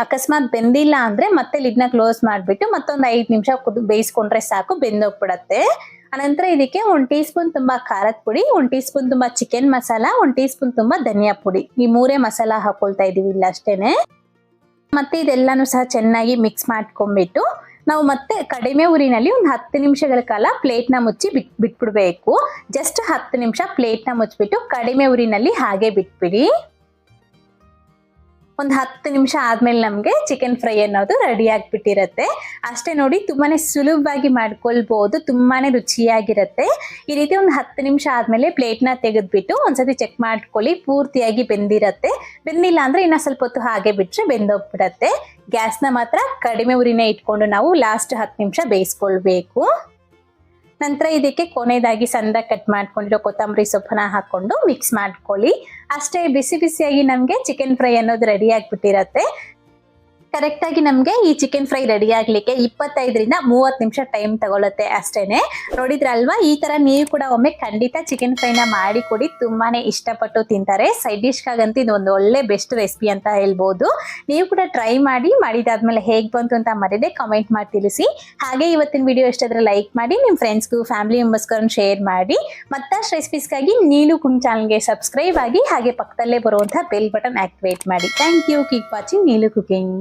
ಅಕಸ್ಮಾತ್ ಬೆಂದಿಲ್ಲ ಅಂದ್ರೆ ಮತ್ತೆ ಲಿಡ್ನ ಕ್ಲೋಸ್ ಮಾಡ್ಬಿಟ್ಟು ಮತ್ತೊಂದು 5 ನಿಮಿಷ ಬೇಯಿಸ್ಕೊಂಡ್ರೆ ಸಾಕು, ಬೆಂದೋಗ್ಬಿಡತ್ತೆ. ಅನಂತರ ಇದಕ್ಕೆ 1 ಟೀ ಸ್ಪೂನ್ ತುಂಬಾ ಖಾರದ ಪುಡಿ, 1 ಟೀ ಸ್ಪೂನ್ ತುಂಬಾ ಚಿಕನ್ ಮಸಾಲ, 1 ಟೀ ಸ್ಪೂನ್ ತುಂಬಾ ಧನಿಯಾ ಪುಡಿ, ಈ 3 ಮಸಾಲ ಹಾಕೊಳ್ತಾ ಇದೀವಿ ಇಲ್ಲ ಅಷ್ಟೇನೆ. ಮತ್ತೆ ಇದೆಲ್ಲಾನು ಸಹ ಚೆನ್ನಾಗಿ ಮಿಕ್ಸ್ ಮಾಡ್ಕೊಂಡ್ಬಿಟ್ಟು ನಾವು ಮತ್ತೆ ಕಡಿಮೆ ಉರಿನಲ್ಲಿ ಒಂದು 10 ನಿಮಿಷಗಳ ಕಾಲ ಪ್ಲೇಟ್ನ ಮುಚ್ಚಿ ಬಿಟ್ಬಿಡ್ಬೇಕು. ಜಸ್ಟ್ 10 ನಿಮಿಷ ಪ್ಲೇಟ್ನ ಮುಚ್ಚಿಬಿಟ್ಟು ಕಡಿಮೆ ಉರಿನಲ್ಲಿ ಹಾಗೆ ಬಿಟ್ಬಿಡಿ. ಒಂದು 10 ನಿಮಿಷ ಆದ್ಮೇಲೆ ನಮಗೆ ಚಿಕನ್ ಫ್ರೈ ಅನ್ನೋದು ರೆಡಿ ಆಗಿಬಿಟ್ಟಿರತ್ತೆ. ಅಷ್ಟೇ ನೋಡಿ, ತುಂಬಾನೇ ಸುಲಭವಾಗಿ ಮಾಡ್ಕೊಳ್ಬಹುದು, ತುಂಬಾನೇ ರುಚಿಯಾಗಿರುತ್ತೆ. ಈ ರೀತಿ ಒಂದು 10 ನಿಮಿಷ ಆದ್ಮೇಲೆ ಪ್ಲೇಟ್ನ ತೆಗೆದ್ಬಿಟ್ಟು ಒಂದ್ಸತಿ ಚೆಕ್ ಮಾಡ್ಕೊಳ್ಳಿ, ಪೂರ್ತಿಯಾಗಿ ಬೆಂದಿರತ್ತೆ. ಬೆಂದಿಲ್ಲ ಅಂದ್ರೆ ಇನ್ನ ಸ್ವಲ್ಪ ಹೊತ್ತು ಹಾಗೆ ಬಿಟ್ರೆ ಬೆಂದೋಗ್ಬಿಡತ್ತೆ. ಗ್ಯಾಸ್ನ ಮಾತ್ರ ಕಡಿಮೆ ಉರಿನೇ ಇಟ್ಕೊಂಡು ನಾವು ಲಾಸ್ಟ್ 10 ನಿಮಿಷ ಬೇಯಿಸ್ಕೊಳ್ಬೇಕು. ನಂತರ ಇದಕ್ಕೆ ಕೊನೆಯದಾಗಿ ಸಣ್ಣದಾಗಿ ಕಟ್ ಮಾಡ್ಕೊಂಡಿರೋ ಕೊತ್ತಂಬರಿ ಸೊಪ್ಪನ್ನ ಹಾಕೊಂಡು ಮಿಕ್ಸ್ ಮಾಡ್ಕೊಳ್ಳಿ. ಅಷ್ಟೇ, ಬಿಸಿ ಬಿಸಿಯಾಗಿ ನಮಗೆ ಚಿಕನ್ ಫ್ರೈ ಅನ್ನೋದು ರೆಡಿ ಆಗಿಬಿಟ್ಟಿರತ್ತೆ. ಕರೆಕ್ಟ್ ಆಗಿ ನಮಗೆ ಈ ಚಿಕನ್ ಫ್ರೈ ರೆಡಿ ಆಗ್ಲಿಕ್ಕೆ 25ರಿಂದ 30 ನಿಮಿಷ ಟೈಮ್ ತಗೊಳುತ್ತೆ ಅಷ್ಟೇನೆ. ನೋಡಿದ್ರಲ್ವಾ, ಈ ತರ ನೀವು ಕೂಡ ಒಮ್ಮೆ ಖಂಡಿತ ಚಿಕನ್ ಫ್ರೈನ ಮಾಡಿ ಕೊಡಿ, ತುಂಬಾನೇ ಇಷ್ಟಪಟ್ಟು ತಿಂತಾರೆ. ಸೈಡ್ ಡಿಶ್ಗಾಗಂತೂ ಇದು ಒಂದು ಒಳ್ಳೆ ಬೆಸ್ಟ್ ರೆಸಿಪಿ ಅಂತ ಹೇಳ್ಬೋದು. ನೀವು ಕೂಡ ಟ್ರೈ ಮಾಡಿ, ಮಾಡಿದಾದ್ಮೇಲೆ ಹೇಗೆ ಬಂತು ಅಂತ ಮರೀದೆ ಕಮೆಂಟ್ ಮಾಡಿ ತಿಳಿಸಿ. ಹಾಗೆ ಇವತ್ತಿನ ವಿಡಿಯೋ ಇಷ್ಟಾದ್ರೆ ಲೈಕ್ ಮಾಡಿ, ನಿಮ್ಮ ಫ್ರೆಂಡ್ಸ್ಗೂ ಫ್ಯಾಮಿಲಿ ಮೆಂಬರ್ಸ್ಗೂ ಶೇರ್ ಮಾಡಿ. ಮತ್ತಷ್ಟು ರೆಸಿಪೀಸ್ಗಾಗಿ ನೀಲು ಕುಕಿಂಗ್ ಚಾನಲ್ಗೆ ಸಬ್ಸ್ಕ್ರೈಬ್ ಆಗಿ, ಹಾಗೆ ಪಕ್ಕದಲ್ಲೇ ಬರುವಂತಹ ಬೆಲ್ ಬಟನ್ ಆಕ್ಟಿವೇಟ್ ಮಾಡಿ. Thank you. Keep watching Neelu cooking.